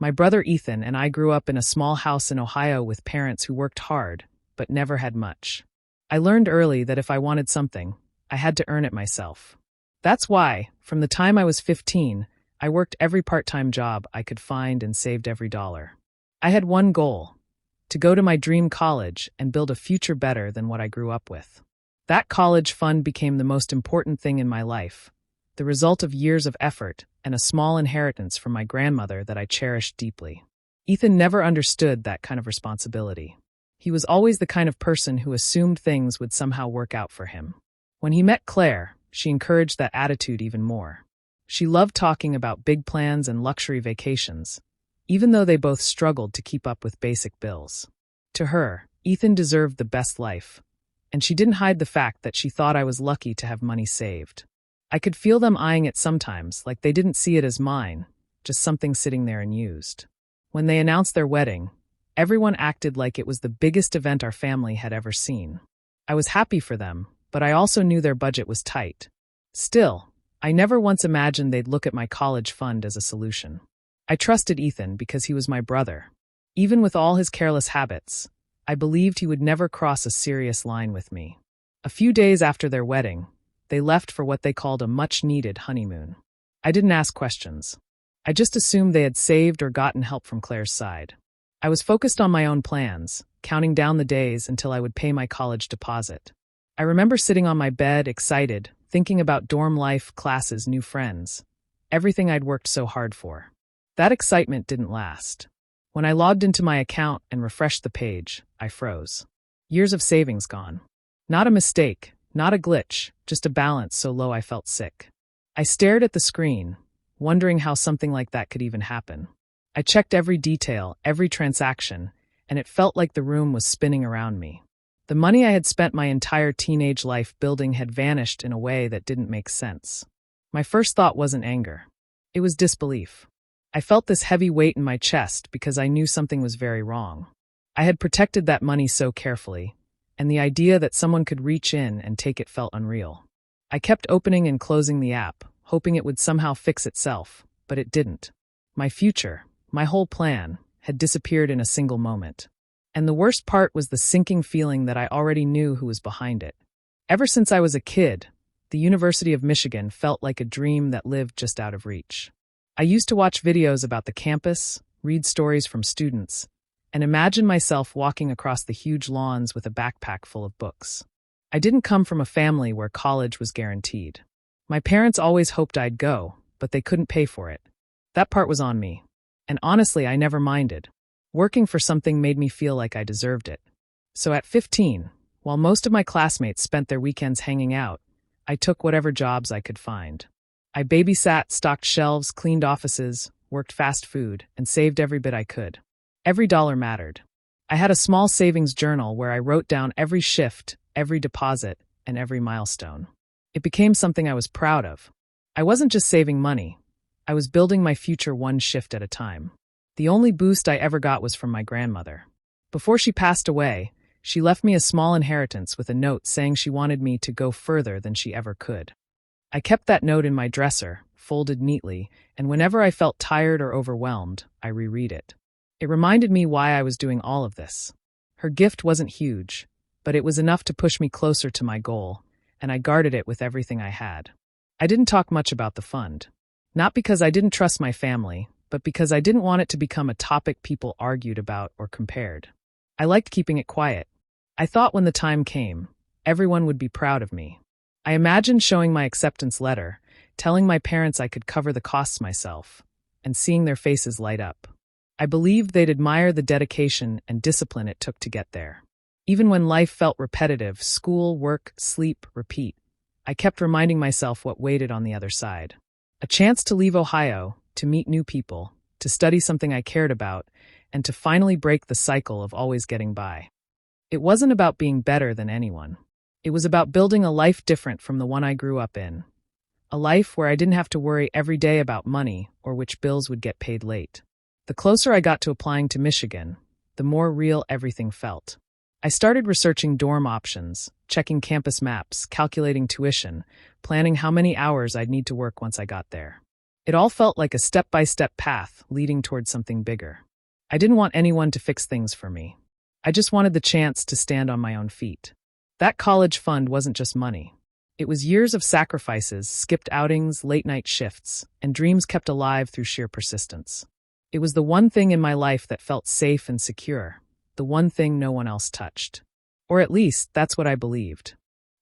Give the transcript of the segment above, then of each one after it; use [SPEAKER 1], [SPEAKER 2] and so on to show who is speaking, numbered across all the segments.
[SPEAKER 1] My brother Ethan and I grew up in a small house in Ohio with parents who worked hard, but never had much. I learned early that if I wanted something, I had to earn it myself. That's why, from the time I was 15, I worked every part-time job I could find and saved every dollar. I had one goal: to go to my dream college and build a future better than what I grew up with. That college fund became the most important thing in my life, the result of years of effort and a small inheritance from my grandmother that I cherished deeply. Ethan never understood that kind of responsibility. He was always the kind of person who assumed things would somehow work out for him. When he met Claire, she encouraged that attitude even more. She loved talking about big plans and luxury vacations, even though they both struggled to keep up with basic bills. To her, Ethan deserved the best life, and she didn't hide the fact that she thought I was lucky to have money saved. I could feel them eyeing it sometimes, like they didn't see it as mine, just something sitting there unused. When they announced their wedding, everyone acted like it was the biggest event our family had ever seen. I was happy for them, but I also knew their budget was tight. Still, I never once imagined they'd look at my college fund as a solution. I trusted Ethan because he was my brother. Even with all his careless habits, I believed he would never cross a serious line with me. A few days after their wedding, they left for what they called a much-needed honeymoon. I didn't ask questions. I just assumed they had saved or gotten help from Claire's side. I was focused on my own plans, counting down the days until I would pay my college deposit. I remember sitting on my bed, excited, thinking about dorm life, classes, new friends, everything I'd worked so hard for. That excitement didn't last. When I logged into my account and refreshed the page, I froze. Years of savings gone. Not a mistake, not a glitch, just a balance so low I felt sick. I stared at the screen, wondering how something like that could even happen. I checked every detail, every transaction, and it felt like the room was spinning around me. The money I had spent my entire teenage life building had vanished in a way that didn't make sense. My first thought wasn't anger. It was disbelief. I felt this heavy weight in my chest because I knew something was very wrong. I had protected that money so carefully, and the idea that someone could reach in and take it felt unreal. I kept opening and closing the app, hoping it would somehow fix itself, but it didn't. My future, my whole plan, had disappeared in a single moment. And the worst part was the sinking feeling that I already knew who was behind it. Ever since I was a kid, the University of Michigan felt like a dream that lived just out of reach. I used to watch videos about the campus, read stories from students, and imagine myself walking across the huge lawns with a backpack full of books. I didn't come from a family where college was guaranteed. My parents always hoped I'd go, but they couldn't pay for it. That part was on me. And honestly, I never minded. Working for something made me feel like I deserved it. So at 15, while most of my classmates spent their weekends hanging out, I took whatever jobs I could find. I babysat, stocked shelves, cleaned offices, worked fast food, and saved every bit I could. Every dollar mattered. I had a small savings journal where I wrote down every shift, every deposit, and every milestone. It became something I was proud of. I wasn't just saving money. I was building my future one shift at a time. The only boost I ever got was from my grandmother. Before she passed away, she left me a small inheritance with a note saying she wanted me to go further than she ever could. I kept that note in my dresser, folded neatly, and whenever I felt tired or overwhelmed, I reread it. It reminded me why I was doing all of this. Her gift wasn't huge, but it was enough to push me closer to my goal, and I guarded it with everything I had. I didn't talk much about the fund. Not because I didn't trust my family, but because I didn't want it to become a topic people argued about or compared. I liked keeping it quiet. I thought when the time came, everyone would be proud of me. I imagined showing my acceptance letter, telling my parents I could cover the costs myself, and seeing their faces light up. I believed they'd admire the dedication and discipline it took to get there. Even when life felt repetitive, school, work, sleep, repeat, I kept reminding myself what waited on the other side. A chance to leave Ohio, to meet new people, to study something I cared about, and to finally break the cycle of always getting by. It wasn't about being better than anyone. It was about building a life different from the one I grew up in. A life where I didn't have to worry every day about money or which bills would get paid late. The closer I got to applying to Michigan, the more real everything felt. I started researching dorm options, checking campus maps, calculating tuition, planning how many hours I'd need to work once I got there. It all felt like a step-by-step path leading towards something bigger. I didn't want anyone to fix things for me. I just wanted the chance to stand on my own feet. That college fund wasn't just money. It was years of sacrifices, skipped outings, late-night shifts, and dreams kept alive through sheer persistence. It was the one thing in my life that felt safe and secure, the one thing no one else touched. Or at least, that's what I believed.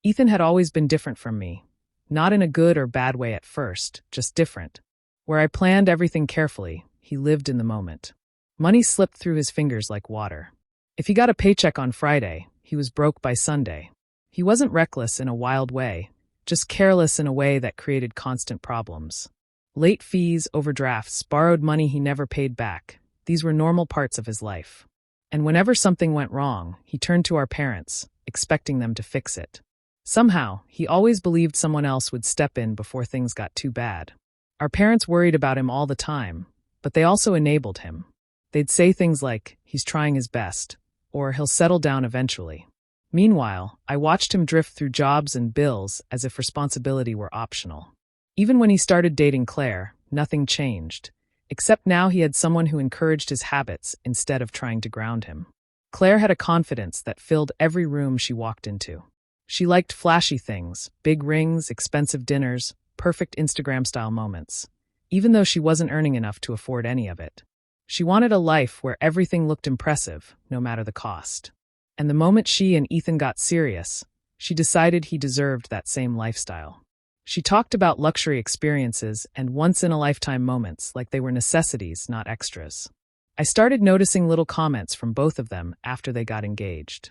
[SPEAKER 1] Ethan had always been different from me. Not in a good or bad way at first, just different. Where I planned everything carefully, he lived in the moment. Money slipped through his fingers like water. If he got a paycheck on Friday, he was broke by Sunday. He wasn't reckless in a wild way, just careless in a way that created constant problems. Late fees, overdrafts, borrowed money he never paid back. These were normal parts of his life. And whenever something went wrong, he turned to our parents, expecting them to fix it. Somehow, he always believed someone else would step in before things got too bad. Our parents worried about him all the time, but they also enabled him. They'd say things like, "He's trying his best," or "He'll settle down eventually." Meanwhile, I watched him drift through jobs and bills as if responsibility were optional. Even when he started dating Claire, nothing changed, except now he had someone who encouraged his habits instead of trying to ground him. Claire had a confidence that filled every room she walked into. She liked flashy things, big rings, expensive dinners, perfect Instagram-style moments, even though she wasn't earning enough to afford any of it. She wanted a life where everything looked impressive, no matter the cost. And the moment she and Ethan got serious, she decided he deserved that same lifestyle. She talked about luxury experiences and once-in-a-lifetime moments like they were necessities, not extras. I started noticing little comments from both of them after they got engaged.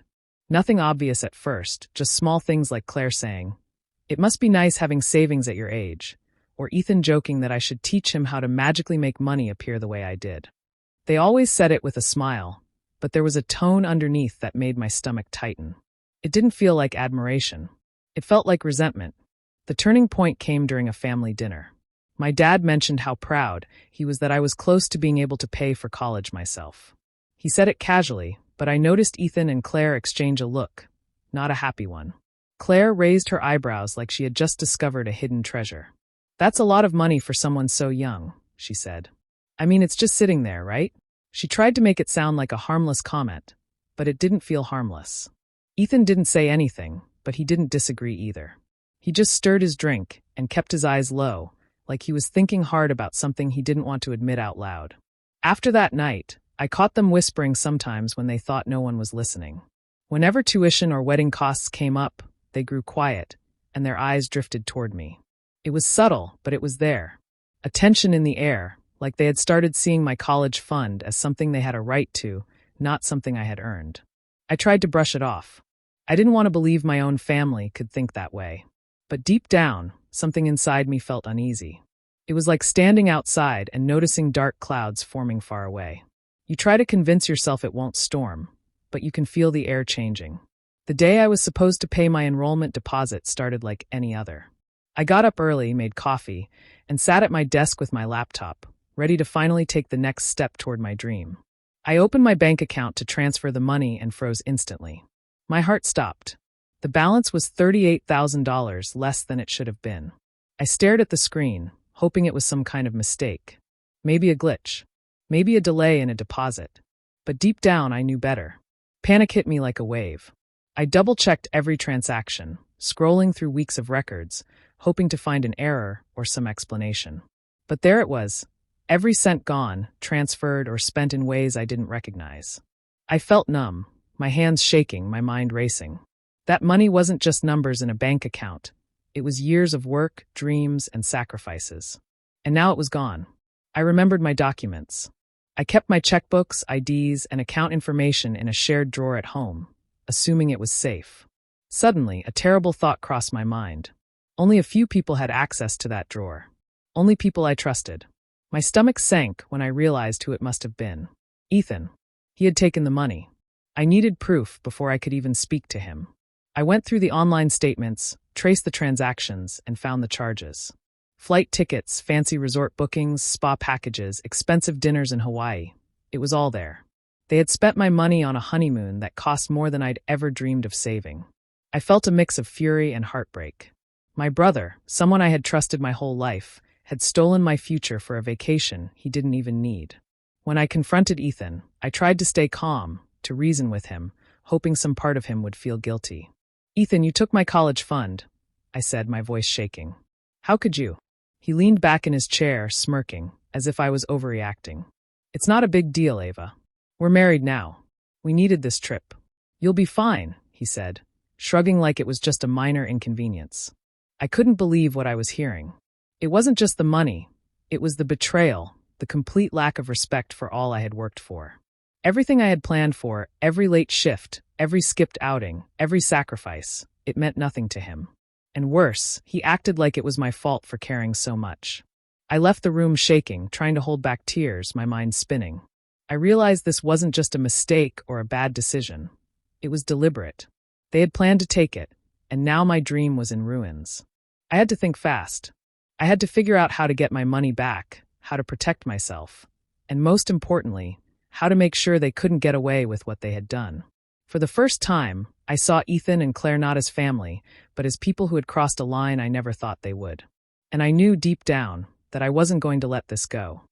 [SPEAKER 1] Nothing obvious at first, just small things like Claire saying, "It must be nice having savings at your age," or Ethan joking that I should teach him how to magically make money appear the way I did. They always said it with a smile, but there was a tone underneath that made my stomach tighten. It didn't feel like admiration. It felt like resentment. The turning point came during a family dinner. My dad mentioned how proud he was that I was close to being able to pay for college myself. He said it casually, but I noticed Ethan and Claire exchange a look, not a happy one. Claire raised her eyebrows like she had just discovered a hidden treasure. "That's a lot of money for someone so young," she said. "I mean, it's just sitting there, right?" She tried to make it sound like a harmless comment, but it didn't feel harmless. Ethan didn't say anything, but he didn't disagree either. He just stirred his drink and kept his eyes low, like he was thinking hard about something he didn't want to admit out loud. After that night, I caught them whispering sometimes when they thought no one was listening. Whenever tuition or wedding costs came up, they grew quiet, and their eyes drifted toward me. It was subtle, but it was there. A tension in the air, like they had started seeing my college fund as something they had a right to, not something I had earned. I tried to brush it off. I didn't want to believe my own family could think that way. But deep down, something inside me felt uneasy. It was like standing outside and noticing dark clouds forming far away. You try to convince yourself it won't storm, but you can feel the air changing. The day I was supposed to pay my enrollment deposit started like any other. I got up early, made coffee, and sat at my desk with my laptop, ready to finally take the next step toward my dream. I opened my bank account to transfer the money and froze instantly. My heart stopped. The balance was $38,000 less than it should have been. I stared at the screen, hoping it was some kind of mistake. Maybe a glitch. Maybe a delay in a deposit. But deep down, I knew better. Panic hit me like a wave. I double-checked every transaction, scrolling through weeks of records, hoping to find an error or some explanation. But there it was. Every cent gone, transferred, or spent in ways I didn't recognize. I felt numb, my hands shaking, my mind racing. That money wasn't just numbers in a bank account. It was years of work, dreams, and sacrifices. And now it was gone. I remembered my documents. I kept my checkbooks, IDs, and account information in a shared drawer at home, assuming it was safe. Suddenly, a terrible thought crossed my mind. Only a few people had access to that drawer. Only people I trusted. My stomach sank when I realized who it must have been. Ethan. He had taken the money. I needed proof before I could even speak to him. I went through the online statements, traced the transactions, and found the charges. Flight tickets, fancy resort bookings, spa packages, expensive dinners in Hawaii. It was all there. They had spent my money on a honeymoon that cost more than I'd ever dreamed of saving. I felt a mix of fury and heartbreak. My brother, someone I had trusted my whole life, had stolen my future for a vacation he didn't even need. When I confronted Ethan, I tried to stay calm, to reason with him, hoping some part of him would feel guilty. "Ethan, you took my college fund," I said, my voice shaking. "How could you?" He leaned back in his chair, smirking, as if I was overreacting. "It's not a big deal, Ava. We're married now. We needed this trip. You'll be fine," he said, shrugging like it was just a minor inconvenience. I couldn't believe what I was hearing. It wasn't just the money. It was the betrayal, the complete lack of respect for all I had worked for. Everything I had planned for, every late shift, every skipped outing, every sacrifice, it meant nothing to him. And worse, he acted like it was my fault for caring so much. I left the room shaking, trying to hold back tears, my mind spinning. I realized this wasn't just a mistake or a bad decision. It was deliberate. They had planned to take it, and now my dream was in ruins. I had to think fast. I had to figure out how to get my money back, how to protect myself, and most importantly, how to make sure they couldn't get away with what they had done. For the first time, I saw Ethan and Claire not as family, but as people who had crossed a line I never thought they would. And I knew deep down that I wasn't going to let this go.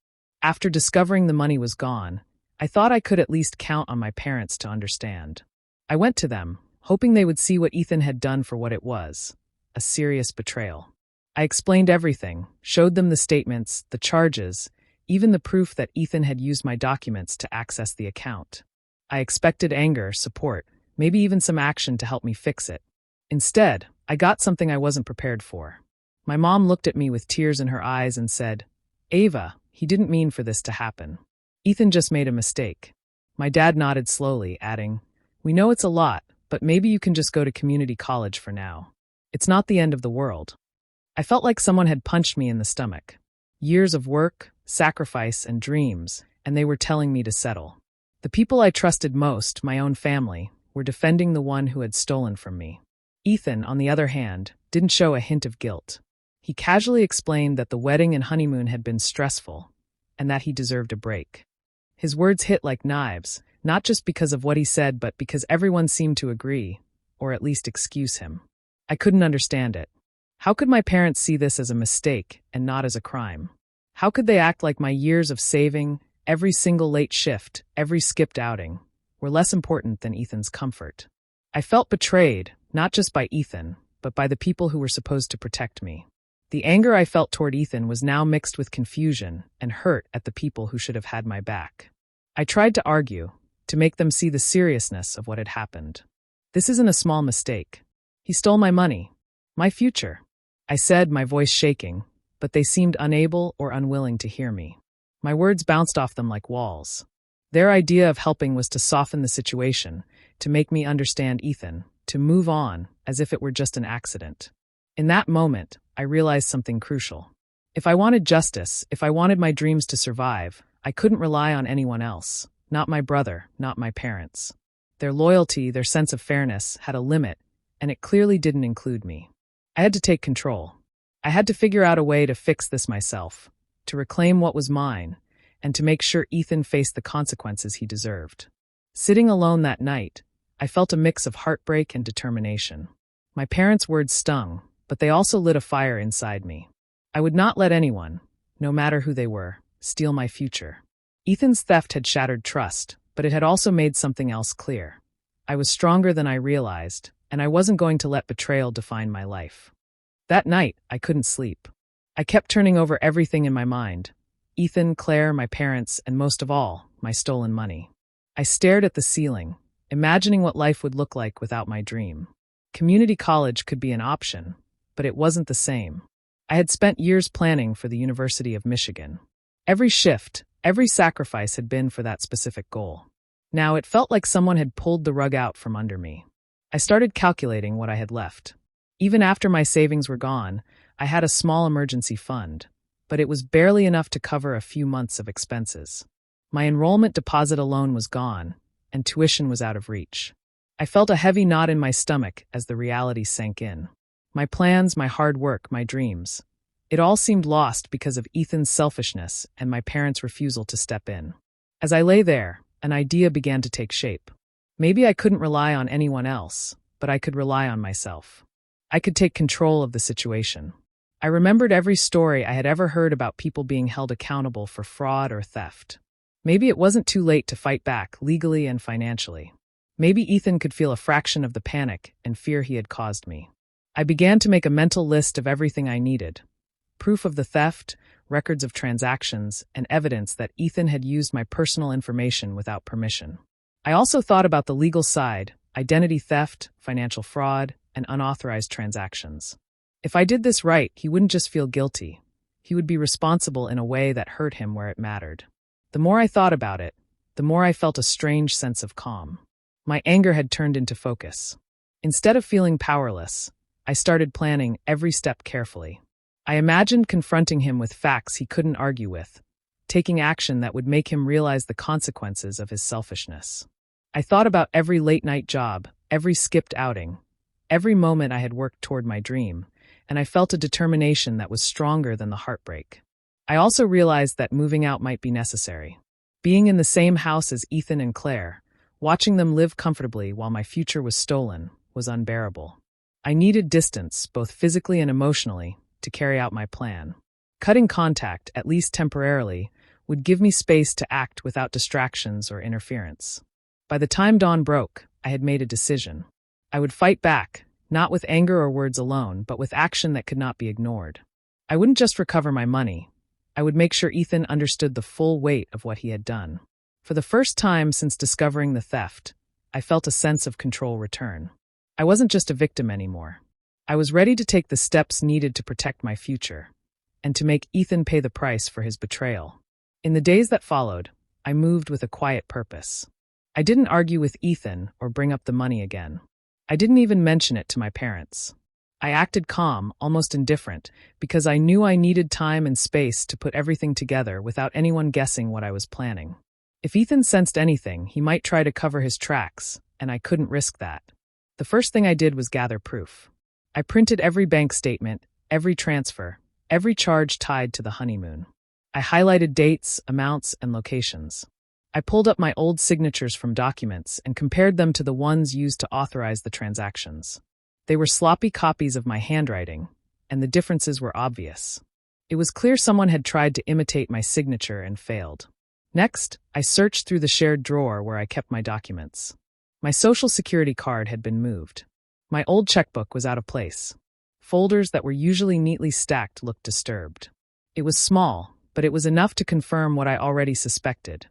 [SPEAKER 1] After discovering the money was gone, I thought I could at least count on my parents to understand. I went to them, hoping they would see what Ethan had done for what it was, a serious betrayal. I explained everything, showed them the statements, the charges, even the proof that Ethan had used my documents to access the account. I expected anger, support, maybe even some action to help me fix it. Instead, I got something I wasn't prepared for. My mom looked at me with tears in her eyes and said, "Ava, he didn't mean for this to happen. Ethan just made a mistake." My dad nodded slowly, adding, "We know it's a lot, but maybe you can just go to community college for now. It's not the end of the world." I felt like someone had punched me in the stomach. Years of work, sacrifice, and dreams, and they were telling me to settle. The people I trusted most, my own family, were defending the one who had stolen from me. Ethan, on the other hand, didn't show a hint of guilt. He casually explained that the wedding and honeymoon had been stressful, and that he deserved a break. His words hit like knives, not just because of what he said, but because everyone seemed to agree, or at least excuse him. I couldn't understand it. How could my parents see this as a mistake and not as a crime? How could they act like my years of saving, every single late shift, every skipped outing, were less important than Ethan's comfort? I felt betrayed, not just by Ethan, but by the people who were supposed to protect me. The anger I felt toward Ethan was now mixed with confusion and hurt at the people who should have had my back. I tried to argue, to make them see the seriousness of what had happened. "This isn't a small mistake. He stole my money, my future," I said, my voice shaking, but they seemed unable or unwilling to hear me. My words bounced off them like walls. Their idea of helping was to soften the situation, to make me understand Ethan, to move on, as if it were just an accident. In that moment, I realized something crucial. If I wanted justice, if I wanted my dreams to survive, I couldn't rely on anyone else, not my brother, not my parents. Their loyalty, their sense of fairness, had a limit, and it clearly didn't include me. I had to take control. I had to figure out a way to fix this myself, to reclaim what was mine, and to make sure Ethan faced the consequences he deserved. Sitting alone that night, I felt a mix of heartbreak and determination. My parents' words stung, but they also lit a fire inside me. I would not let anyone, no matter who they were, steal my future. Ethan's theft had shattered trust, but it had also made something else clear. I was stronger than I realized, and I wasn't going to let betrayal define my life. That night, I couldn't sleep. I kept turning over everything in my mind: Ethan, Claire, my parents, and most of all, my stolen money. I stared at the ceiling, imagining what life would look like without my dream. Community college could be an option, but it wasn't the same. I had spent years planning for the University of Michigan. Every shift, every sacrifice had been for that specific goal. Now it felt like someone had pulled the rug out from under me. I started calculating what I had left. Even after my savings were gone, I had a small emergency fund, but it was barely enough to cover a few months of expenses. My enrollment deposit alone was gone, and tuition was out of reach. I felt a heavy knot in my stomach as the reality sank in. My plans, my hard work, my dreams. It all seemed lost because of Ethan's selfishness and my parents' refusal to step in. As I lay there, an idea began to take shape. Maybe I couldn't rely on anyone else, but I could rely on myself. I could take control of the situation. I remembered every story I had ever heard about people being held accountable for fraud or theft. Maybe it wasn't too late to fight back legally and financially. Maybe Ethan could feel a fraction of the panic and fear he had caused me. I began to make a mental list of everything I needed. Proof of the theft, records of transactions, and evidence that Ethan had used my personal information without permission. I also thought about the legal side, identity theft, financial fraud, and unauthorized transactions. If I did this right, he wouldn't just feel guilty. He would be responsible in a way that hurt him where it mattered. The more I thought about it, the more I felt a strange sense of calm. My anger had turned into focus. Instead of feeling powerless, I started planning every step carefully. I imagined confronting him with facts he couldn't argue with, taking action that would make him realize the consequences of his selfishness. I thought about every late-night job, every skipped outing, every moment I had worked toward my dream, and I felt a determination that was stronger than the heartbreak. I also realized that moving out might be necessary. Being in the same house as Ethan and Claire, watching them live comfortably while my future was stolen, was unbearable. I needed distance, both physically and emotionally, to carry out my plan. Cutting contact, at least temporarily, would give me space to act without distractions or interference. By the time dawn broke, I had made a decision. I would fight back, not with anger or words alone, but with action that could not be ignored. I wouldn't just recover my money. I would make sure Ethan understood the full weight of what he had done. For the first time since discovering the theft, I felt a sense of control return. I wasn't just a victim anymore. I was ready to take the steps needed to protect my future, and to make Ethan pay the price for his betrayal. In the days that followed, I moved with a quiet purpose. I didn't argue with Ethan or bring up the money again. I didn't even mention it to my parents. I acted calm, almost indifferent, because I knew I needed time and space to put everything together without anyone guessing what I was planning. If Ethan sensed anything, he might try to cover his tracks, and I couldn't risk that. The first thing I did was gather proof. I printed every bank statement, every transfer, every charge tied to the honeymoon. I highlighted dates, amounts, and locations. I pulled up my old signatures from documents and compared them to the ones used to authorize the transactions. They were sloppy copies of my handwriting, and the differences were obvious. It was clear someone had tried to imitate my signature and failed. Next, I searched through the shared drawer where I kept my documents. My social security card had been moved. My old checkbook was out of place. Folders that were usually neatly stacked looked disturbed. It was small, but it was enough to confirm what I already suspected.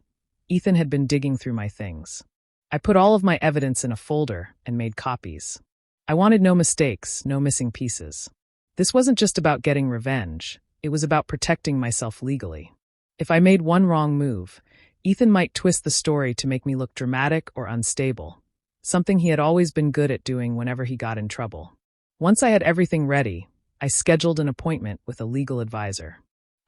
[SPEAKER 1] Ethan had been digging through my things. I put all of my evidence in a folder and made copies. I wanted no mistakes, no missing pieces. This wasn't just about getting revenge. It was about protecting myself legally. If I made one wrong move, Ethan might twist the story to make me look dramatic or unstable, something he had always been good at doing whenever he got in trouble. Once I had everything ready, I scheduled an appointment with a legal advisor.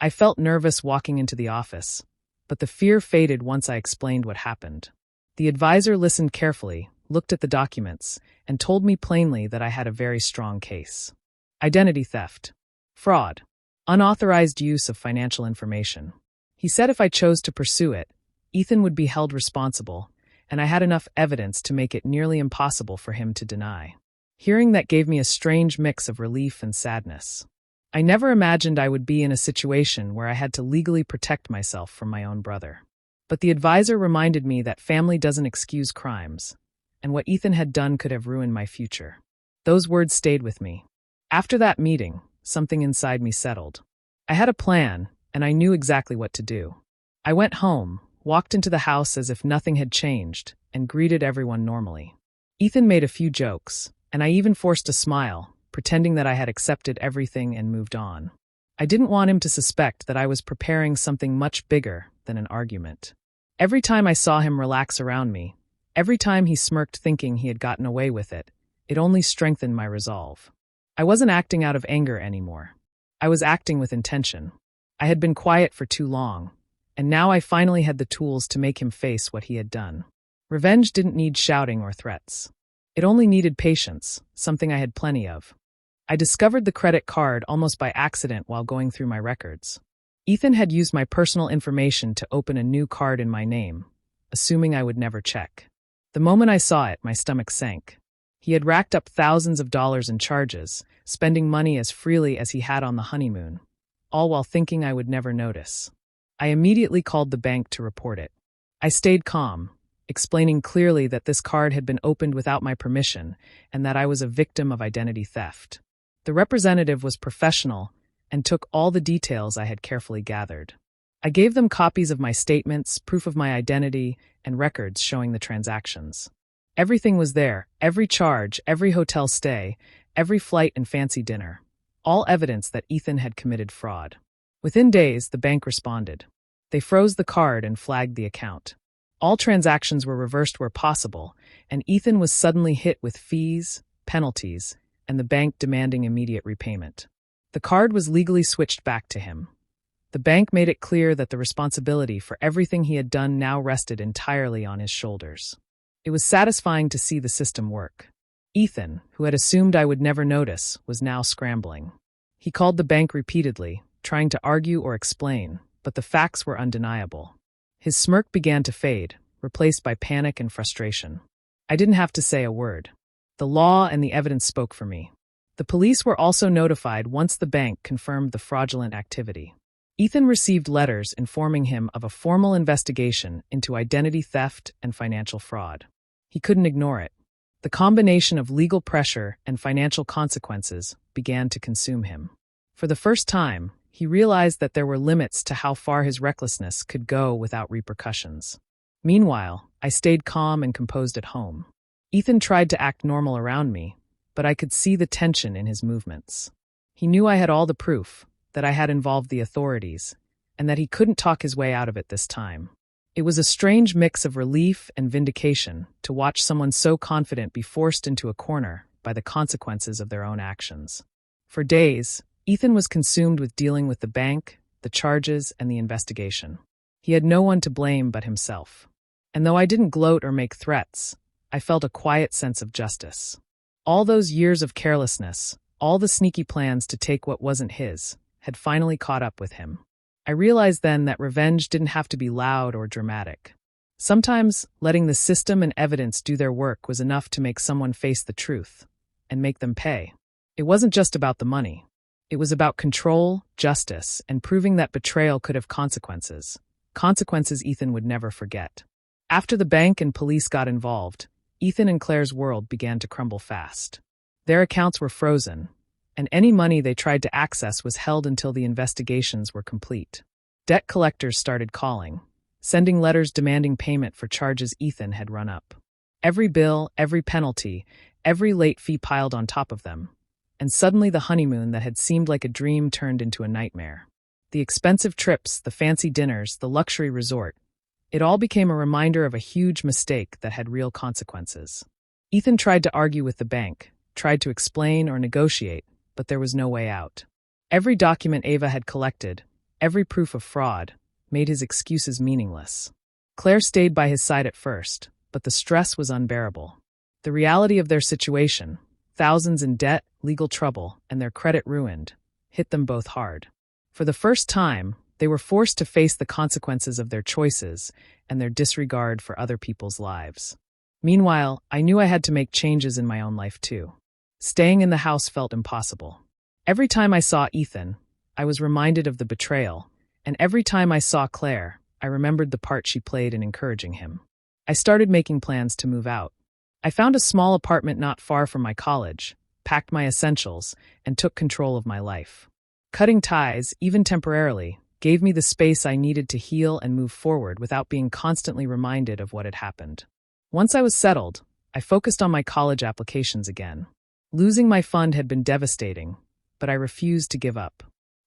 [SPEAKER 1] I felt nervous walking into the office, but the fear faded once I explained what happened. The advisor listened carefully, looked at the documents, and told me plainly that I had a very strong case. Identity theft, fraud, unauthorized use of financial information. He said if I chose to pursue it, Ethan would be held responsible, and I had enough evidence to make it nearly impossible for him to deny. Hearing that gave me a strange mix of relief and sadness. I never imagined I would be in a situation where I had to legally protect myself from my own brother. But the advisor reminded me that family doesn't excuse crimes, and what Ethan had done could have ruined my future. Those words stayed with me. After that meeting, something inside me settled. I had a plan, and I knew exactly what to do. I went home, walked into the house as if nothing had changed, and greeted everyone normally. Ethan made a few jokes, and I even forced a smile, pretending that I had accepted everything and moved on. I didn't want him to suspect that I was preparing something much bigger than an argument. Every time I saw him relax around me, every time he smirked thinking he had gotten away with it, it only strengthened my resolve. I wasn't acting out of anger anymore. I was acting with intention. I had been quiet for too long, and now I finally had the tools to make him face what he had done. Revenge didn't need shouting or threats. It only needed patience, something I had plenty of. I discovered the credit card almost by accident while going through my records. Ethan had used my personal information to open a new card in my name, assuming I would never check. The moment I saw it, my stomach sank. He had racked up thousands of dollars in charges, spending money as freely as he had on the honeymoon, all while thinking I would never notice. I immediately called the bank to report it. I stayed calm, explaining clearly that this card had been opened without my permission and that I was a victim of identity theft. The representative was professional and took all the details I had carefully gathered. I gave them copies of my statements, proof of my identity, and records showing the transactions. Everything was there, every charge, every hotel stay, every flight and fancy dinner. All evidence that Ethan had committed fraud. Within days, the bank responded. They froze the card and flagged the account. All transactions were reversed where possible, and Ethan was suddenly hit with fees, penalties, and the bank demanding immediate repayment. The card was legally switched back to him. The bank made it clear that the responsibility for everything he had done now rested entirely on his shoulders. It was satisfying to see the system work. Ethan, who had assumed I would never notice, was now scrambling. He called the bank repeatedly, trying to argue or explain, but the facts were undeniable. His smirk began to fade, replaced by panic and frustration. I didn't have to say a word. The law and the evidence spoke for me. The police were also notified once the bank confirmed the fraudulent activity. Ethan received letters informing him of a formal investigation into identity theft and financial fraud. He couldn't ignore it. The combination of legal pressure and financial consequences began to consume him. For the first time, he realized that there were limits to how far his recklessness could go without repercussions. Meanwhile, I stayed calm and composed at home. Ethan tried to act normal around me, but I could see the tension in his movements. He knew I had all the proof, that I had involved the authorities, and that he couldn't talk his way out of it this time. It was a strange mix of relief and vindication to watch someone so confident be forced into a corner by the consequences of their own actions. For days, Ethan was consumed with dealing with the bank, the charges, and the investigation. He had no one to blame but himself. And though I didn't gloat or make threats, I felt a quiet sense of justice. All those years of carelessness, all the sneaky plans to take what wasn't his, had finally caught up with him. I realized then that revenge didn't have to be loud or dramatic. Sometimes, letting the system and evidence do their work was enough to make someone face the truth, and make them pay. It wasn't just about the money. It was about control, justice, and proving that betrayal could have consequences. Consequences Ethan would never forget. After the bank and police got involved, Ethan and Claire's world began to crumble fast. Their accounts were frozen, and any money they tried to access was held until the investigations were complete. Debt collectors started calling, sending letters demanding payment for charges Ethan had run up. Every bill, every penalty, every late fee piled on top of them. And suddenly the honeymoon that had seemed like a dream turned into a nightmare. The expensive trips, the fancy dinners, the luxury resort, it all became a reminder of a huge mistake that had real consequences. Ethan tried to argue with the bank, tried to explain or negotiate, but there was no way out. Every document Ava had collected, every proof of fraud, made his excuses meaningless. Claire stayed by his side at first, but the stress was unbearable. The reality of their situation, thousands in debt, legal trouble, and their credit ruined, hit them both hard. For the first time, they were forced to face the consequences of their choices and their disregard for other people's lives. Meanwhile, I knew I had to make changes in my own life too. Staying in the house felt impossible. Every time I saw Ethan, I was reminded of the betrayal, and every time I saw Claire, I remembered the part she played in encouraging him. I started making plans to move out. I found a small apartment not far from my college, packed my essentials, and took control of my life. Cutting ties, even temporarily, gave me the space I needed to heal and move forward without being constantly reminded of what had happened. Once I was settled, I focused on my college applications again. Losing my fund had been devastating, but I refused to give up.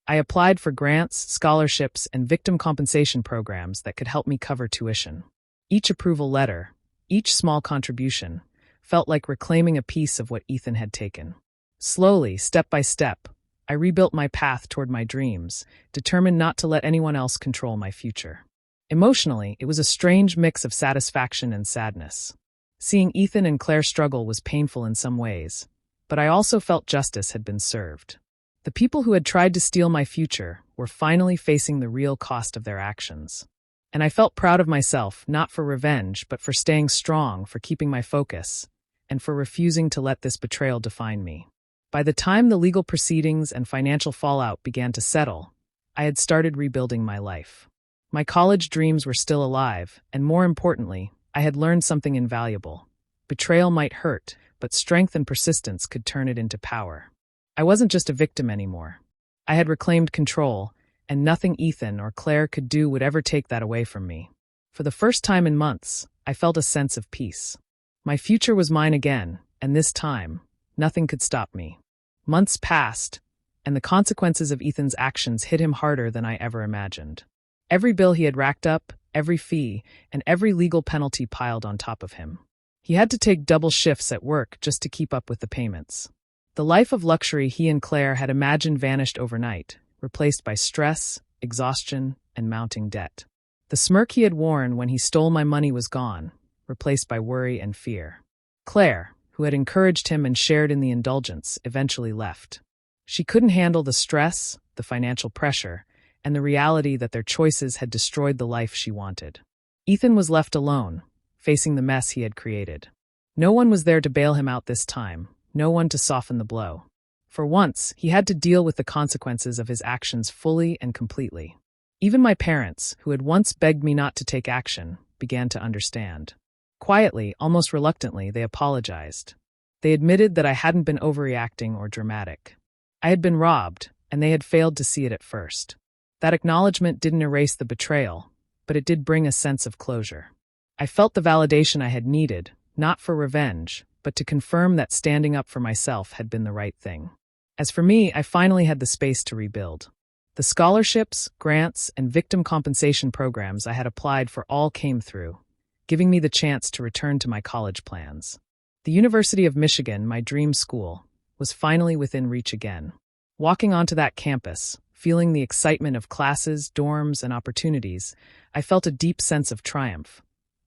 [SPEAKER 1] I applied for grants, scholarships, and victim compensation programs that could help me cover tuition. Each approval letter, each small contribution, felt like reclaiming a piece of what Ethan had taken. Slowly, step by step, I rebuilt my path toward my dreams, determined not to let anyone else control my future. Emotionally, it was a strange mix of satisfaction and sadness. Seeing Ethan and Claire struggle was painful in some ways, but I also felt justice had been served. The people who had tried to steal my future were finally facing the real cost of their actions. And I felt proud of myself, not for revenge, but for staying strong, for keeping my focus, and for refusing to let this betrayal define me. By the time the legal proceedings and financial fallout began to settle, I had started rebuilding my life. My college dreams were still alive, and more importantly, I had learned something invaluable. Betrayal might hurt, but strength and persistence could turn it into power. I wasn't just a victim anymore. I had reclaimed control, and nothing Ethan or Claire could do would ever take that away from me. For the first time in months, I felt a sense of peace. My future was mine again, and this time, nothing could stop me. Months passed, and the consequences of Ethan's actions hit him harder than I ever imagined. Every bill he had racked up, every fee, and every legal penalty piled on top of him. He had to take double shifts at work just to keep up with the payments. The life of luxury he and Claire had imagined vanished overnight, replaced by stress, exhaustion, and mounting debt. The smirk he had worn when he stole my money was gone, replaced by worry and fear. Claire, who had encouraged him and shared in the indulgence, eventually left. She couldn't handle the stress, the financial pressure, and the reality that their choices had destroyed the life she wanted. Ethan was left alone, facing the mess he had created. No one was there to bail him out this time, no one to soften the blow. For once, he had to deal with the consequences of his actions fully and completely. Even my parents, who had once begged me not to take action, began to understand. Quietly, almost reluctantly, they apologized. They admitted that I hadn't been overreacting or dramatic. I had been robbed, and they had failed to see it at first. That acknowledgement didn't erase the betrayal, but it did bring a sense of closure. I felt the validation I had needed, not for revenge, but to confirm that standing up for myself had been the right thing. As for me, I finally had the space to rebuild. The scholarships, grants, and victim compensation programs I had applied for all came through, giving me the chance to return to my college plans. The University of Michigan, my dream school, was finally within reach again. Walking onto that campus, feeling the excitement of classes, dorms, and opportunities, I felt a deep sense of triumph.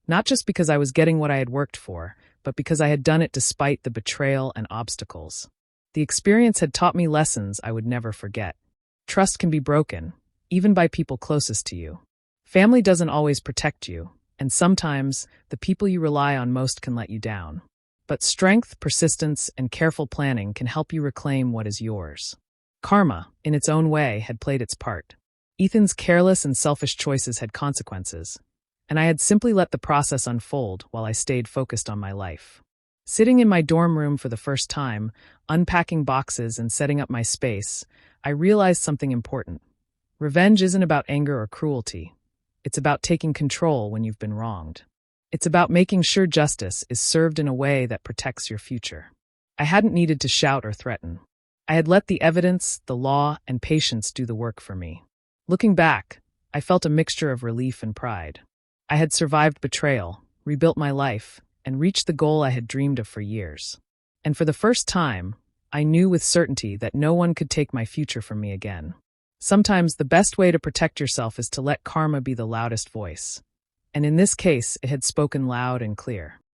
[SPEAKER 1] Not just because I was getting what I had worked for, but because I had done it despite the betrayal and obstacles. The experience had taught me lessons I would never forget. Trust can be broken, even by people closest to you. Family doesn't always protect you, and sometimes the people you rely on most can let you down. But strength, persistence, and careful planning can help you reclaim what is yours. Karma, in its own way, had played its part. Ethan's careless and selfish choices had consequences, and I had simply let the process unfold while I stayed focused on my life. Sitting in my dorm room for the first time, unpacking boxes and setting up my space, I realized something important. Revenge isn't about anger or cruelty. It's about taking control when you've been wronged. It's about making sure justice is served in a way that protects your future. I hadn't needed to shout or threaten. I had let the evidence, the law, and patience do the work for me. Looking back, I felt a mixture of relief and pride. I had survived betrayal, rebuilt my life, and reached the goal I had dreamed of for years. And for the first time, I knew with certainty that no one could take my future from me again. Sometimes the best way to protect yourself is to let karma be the loudest voice. And in this case, it had spoken loud and clear.